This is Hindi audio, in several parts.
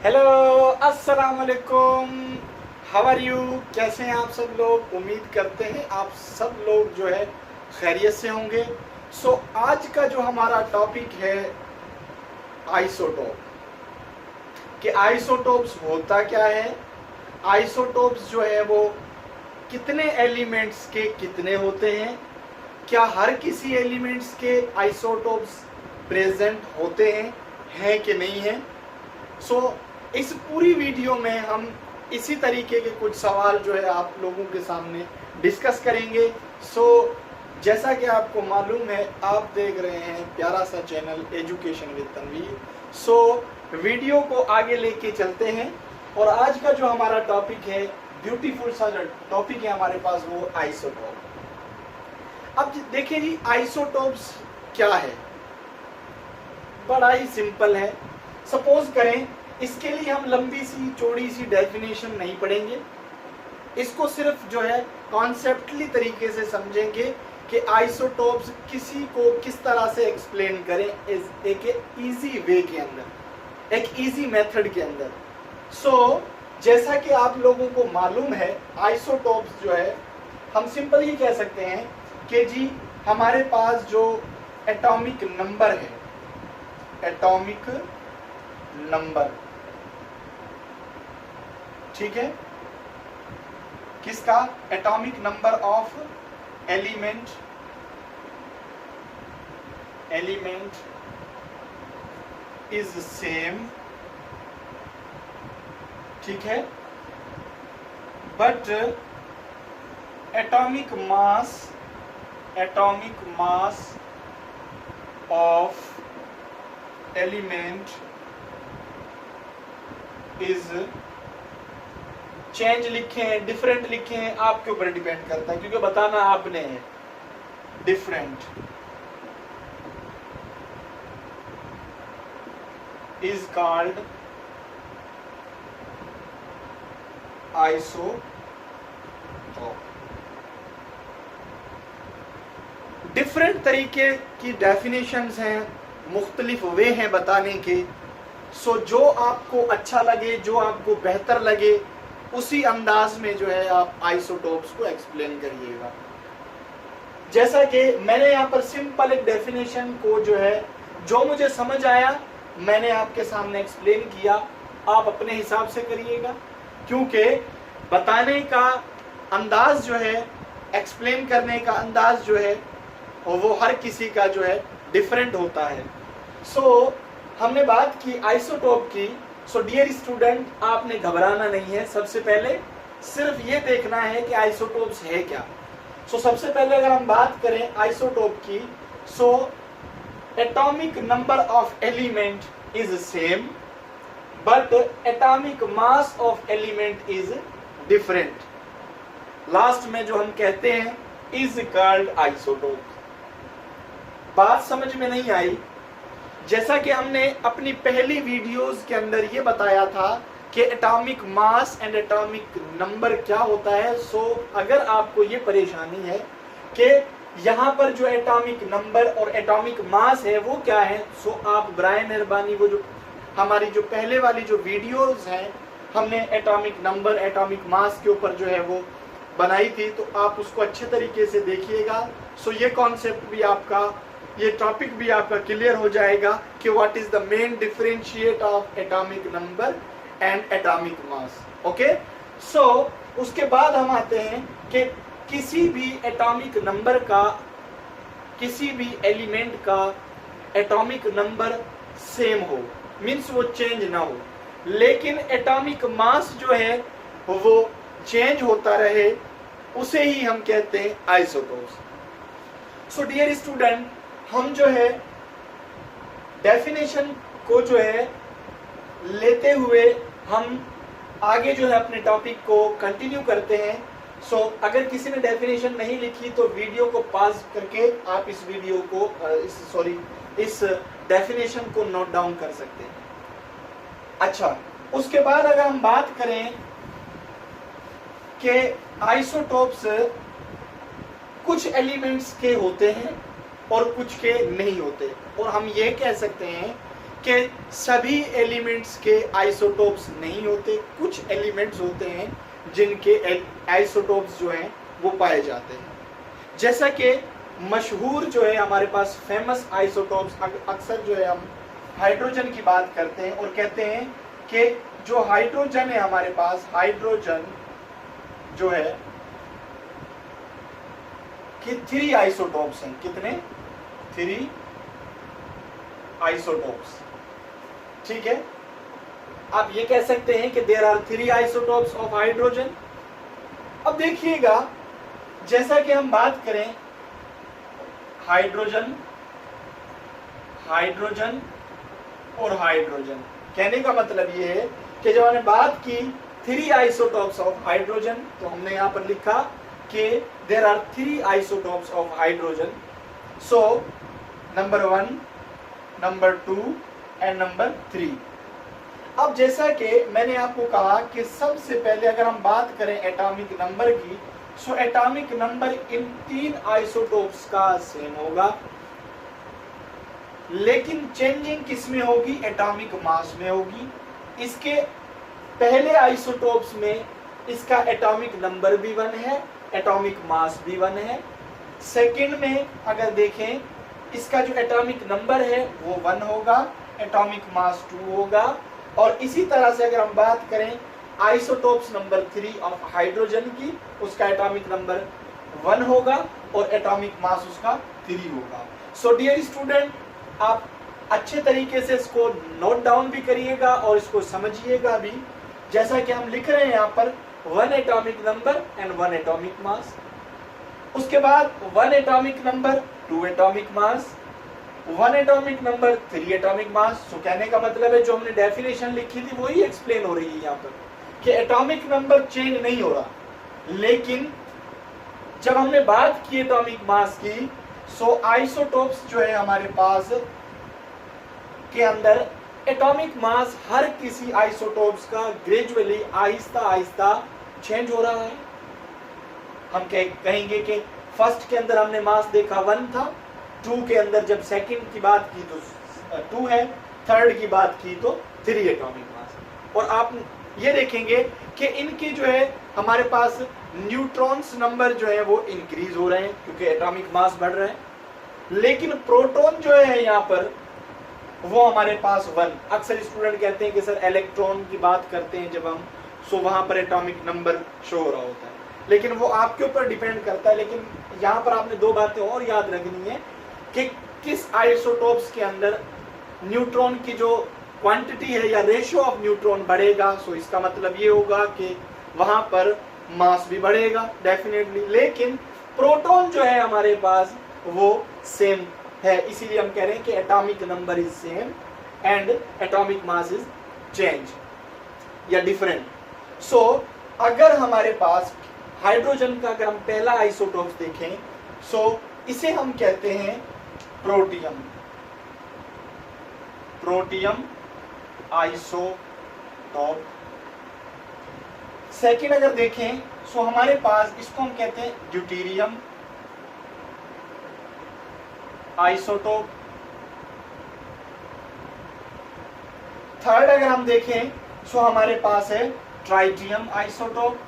हेलो, अस्सलाम वालेकुम। How are you? कैसे हैं आप सब लोग? उम्मीद करते हैं आप सब लोग जो है खैरियत से होंगे। आज का जो हमारा टॉपिक है आइसोटोप, कि आइसोटोप्स होता क्या है, आइसोटोप्स जो है वो कितने एलिमेंट्स के कितने होते हैं, क्या हर किसी एलिमेंट्स के आइसोटोप्स प्रेजेंट होते हैं कि नहीं है। इस पूरी वीडियो में हम इसी तरीके के कुछ सवाल जो है आप लोगों के सामने डिस्कस करेंगे। जैसा कि आपको मालूम है, आप देख रहे हैं प्यारा सा channel education with Tanveer. Video को आगे लेके चलते हैं और आज का जो हमारा टॉपिक है, ब्यूटीफुल सा टॉपिक है हमारे पास, वो आइसोटोप। अब देखिए जी, आइसोटोप्स क्या है? बड़ा ही सिंपल है। सपोज करें, इसके लिए हम लंबी सी चौड़ी सी डेफिनेशन नहीं पढ़ेंगे, इसको सिर्फ जो है कॉन्सेप्टली तरीके से समझेंगे कि आइसोटोप्स किसी को किस तरह से एक्सप्लेन करें एक इजी वे के अंदर, एक इजी मेथड के अंदर। जैसा कि आप लोगों को मालूम है, आइसोटोप्स जो है हम सिंपल ही कह सकते हैं कि जी हमारे पास जो एटॉमिक नंबर है, एटॉमिक नंबर, ठीक है, किसका? Atomic number of element is same, ठीक है, but atomic mass of element is change लिखे हैं, डिफरेंट लिखे हैं, आपके ऊपर डिपेंड करता है, क्योंकि बताना आपने है। Different is called isotope. Different तरीके की डेफिनेशंस हैं, मुख्तलिफ वे हैं बताने के। जो आपको अच्छा लगे, जो आपको बेहतर लगे, उसी अंदाज में जो है आप आइसोटोप्स को एक्सप्लेन करिएगा। जैसा कि मैंने यहाँ पर सिंपल एक डेफिनेशन को जो है, जो मुझे समझ आया मैंने आपके सामने एक्सप्लेन किया, आप अपने हिसाब से करिएगा, क्योंकि बताने का अंदाज जो है, एक्सप्लेन करने का अंदाज जो है, वो हर किसी का जो है डिफरेंट होता है। हमने बात की आइसोटोप की। डियर स्टूडेंट, आपने घबराना नहीं है। सबसे पहले सिर्फ ये देखना है कि आइसोटोप्स है क्या। सबसे पहले अगर हम बात करें आइसोटोप की, atomic number of element is same but atomic mass of element is different. Last में जो हम कहते हैं इज कॉल्ड आइसोटोप। बात समझ में नहीं आई? जैसा कि हमने अपनी पहली वीडियोस के अंदर ये बताया था कि atomic mass and atomic number क्या होता है। अगर आपको ये परेशानी है कि यहाँ पर जो एटॉमिक नंबर और एटॉमिक मास है वो क्या है, आप बराए मेहरबानी वो जो हमारी जो पहले वाली जो वीडियोस हैं, हमने एटॉमिक नंबर एटॉमिक मास के ऊपर जो है वो बनाई थी, तो आप उसको अच्छे तरीके से देखिएगा। ये कॉन्सेप्ट भी आपका, ये टॉपिक भी आपका क्लियर हो जाएगा कि what is the main differentiate of atomic number and atomic mass. Okay, उसके बाद हम आते हैं कि किसी भी एटॉमिक नंबर का, किसी भी एलिमेंट का एटॉमिक नंबर सेम हो, मीन्स वो चेंज ना हो, लेकिन एटॉमिक मास जो है वो चेंज होता रहे, उसे ही हम कहते हैं आइसोटोप्स। डियर स्टूडेंट, हम जो है डेफिनेशन को जो है लेते हुए हम आगे जो है अपने टॉपिक को कंटिन्यू करते हैं। अगर किसी ने डेफिनेशन नहीं लिखी तो वीडियो को पॉज करके आप इस वीडियो को इस डेफिनेशन को नोट डाउन कर सकते हैं। अच्छा, उसके बाद अगर हम बात करें कि आइसोटोप्स कुछ एलिमेंट्स के होते हैं और कुछ के नहीं होते, और हम ये कह सकते हैं कि सभी एलिमेंट्स के आइसोटोप्स नहीं होते, कुछ एलिमेंट्स होते हैं जिनके आइसोटोप्स जो हैं वो पाए जाते हैं। जैसा कि मशहूर जो है हमारे पास फेमस आइसोटोप्स, अक्सर जो है हम हाइड्रोजन की बात करते हैं और कहते हैं कि जो हाइड्रोजन है हमारे पास, हाइड्रोजन जो है कि 3 आइसोटोप्स हैं। कितने? 3 आइसोटोप्स। ठीक है, आप ये कह सकते हैं कि there are 3 isotopes of hydrogen. अब देखिएगा, जैसा कि हम बात करें हाइड्रोजन, हाइड्रोजन और हाइड्रोजन, कहने का मतलब ये है कि जब हमने बात की 3 आइसोटोप्स ऑफ हाइड्रोजन, तो हमने यहां पर लिखा कि there are 3 isotopes of hydrogen. So number 1, number 2 and number 3। अब जैसा कि मैंने आपको कहा कि सबसे पहले अगर हम बात करें एटॉमिक नंबर की, so atomic number in 3 isotopes का सेम होगा, लेकिन चेंजिंग किस में होगी? एटॉमिक मास में होगी। इसके पहले आइसोटोप्स में इसका एटॉमिक नंबर भी 1 है, एटॉमिक मास भी 1 है। सेकंड में अगर देखें, इसका जो एटॉमिक नंबर है वो 1 होगा, एटॉमिक मास 2 होगा। और इसी तरह से अगर हम बात करें आइसोटोप्स नंबर 3 ऑफ हाइड्रोजन की, उसका एटॉमिक नंबर 1 होगा और एटॉमिक मास उसका 3 होगा। सो डियर स्टूडेंट, आप अच्छे तरीके से इसको नोट डाउन भी करिएगा और इसको समझिएगा भी। जैसा कि हम लिख रहे हैं यहाँ पर 1 एटॉमिक नंबर एंड 1 एटॉमिक मास, उसके बाद 1 atomic number 2 atomic mass, 1 atomic number 3 atomic mass. तो कहने का मतलब है जो हमने डेफिनेशन लिखी थी वही एक्सप्लेन हो रही है यहाँ पर कि एटॉमिक नंबर चेंज नहीं हो रहा, लेकिन जब हमने बात की एटॉमिक मास की, सो आइसोटोप्स जो है हमारे पास के अंदर एटॉमिक मास हर किसी आइसोटोप्स का ग्रेजुअली आहिस्ता आहिस्ता चेंज हो रहा है। हम कहेंगे कि फर्स्ट के अंदर हमने मास देखा 1 था, 2 के अंदर जब सेकंड की बात की तो 2 है, थर्ड की बात की तो 3 एटॉमिक मास। और आप ये देखेंगे कि इनके जो है हमारे पास न्यूट्रॉन्स नंबर जो है वो इंक्रीज हो रहे हैं क्योंकि एटॉमिक मास बढ़ रहा है, लेकिन प्रोटॉन जो है यहाँ पर वो हमारे पास 1। अक्सर स्टूडेंट कहते हैं कि सर इलेक्ट्रॉन की बात करते हैं जब हम, सो वहां पर एटॉमिक नंबर शो हो रहा होता है, लेकिन वो आपके ऊपर डिपेंड करता है। लेकिन यहाँ पर आपने 2 बातें और याद रखनी है कि किस आइसोटोप्स के अंदर न्यूट्रॉन की जो क्वांटिटी है या रेशियो ऑफ न्यूट्रॉन बढ़ेगा, सो इसका मतलब ये होगा कि वहां पर मास भी बढ़ेगा डेफिनेटली, लेकिन प्रोटॉन जो है हमारे पास वो सेम है। इसीलिए हम कह रहे हैं कि atomic number is same and atomic mass is change या डिफरेंट। सो अगर हमारे पास हाइड्रोजन का अगर हम पहला आइसोटोप देखें, सो इसे हम कहते हैं प्रोटियम, प्रोटियम आइसोटोप। सेकेंड अगर देखें, सो हमारे पास इसको हम कहते हैं ड्यूटेरियम आइसोटोप। थर्ड अगर हम देखें, सो हमारे पास है tritium isotope,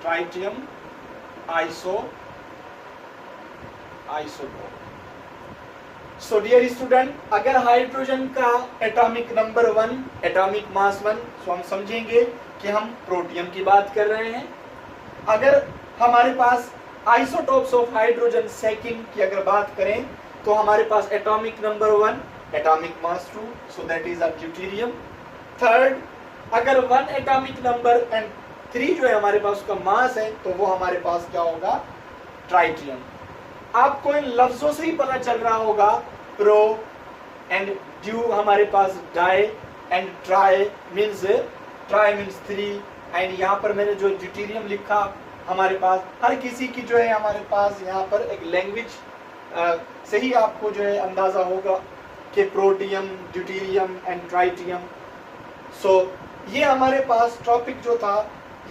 tritium isotope. So dear student, अगर हाइड्रोजन का atomic number 1, atomic mass 1, so हम समझेंगे कि हम प्रोटियम की बात कर रहे हैं। अगर हमारे पास आइसोटोप्स ऑफ हाइड्रोजन सेकंड की अगर बात करें, तो हमारे पास atomic number 1, atomic mass 2, so that is a deuterium. Third, अगर 1 एटॉमिक नंबर एंड 3 जो है हमारे पास उसका मास है, तो वो हमारे पास क्या होगा? ट्राइटियम। आपको इन लफ्जों से ही पता चल रहा होगा, प्रो एंड ड्यू हमारे पास di and tri means 3, and यहाँ पर मैंने जो ड्यूटेरियम लिखा, हमारे पास हर किसी की जो है हमारे पास यहाँ पर एक लैंग्वेज से ही आपको जो है अंदाजा होगा कि प्रोटियम, ड्यूटेरियम एंड ट्राइटियम। सो ये हमारे पास टॉपिक जो था,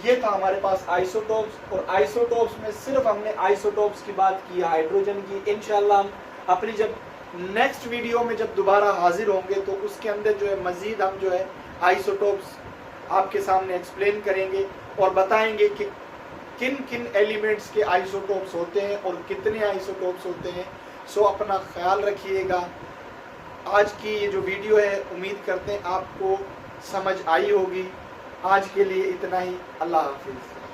ये था हमारे पास आइसोटोप्स। और आइसोटोप्स में सिर्फ हमने आइसोटोप्स की बात की हाइड्रोजन की। इंशाल्लाह हम अपनी जब नेक्स्ट वीडियो में जब दोबारा हाजिर होंगे तो उसके अंदर जो है मज़ीद हम जो है आइसोटोप्स आपके सामने एक्सप्लेन करेंगे और बताएंगे कि किन किन एलिमेंट्स के आइसोटोप्स होते हैं और कितने आइसोटोप्स होते हैं। सो अपना ख्याल रखिएगा। आज की ये जो वीडियो है उम्मीद करते हैं आपको समझ आई होगी। आज के लिए इतना ही। अल्लाह हाफिज़।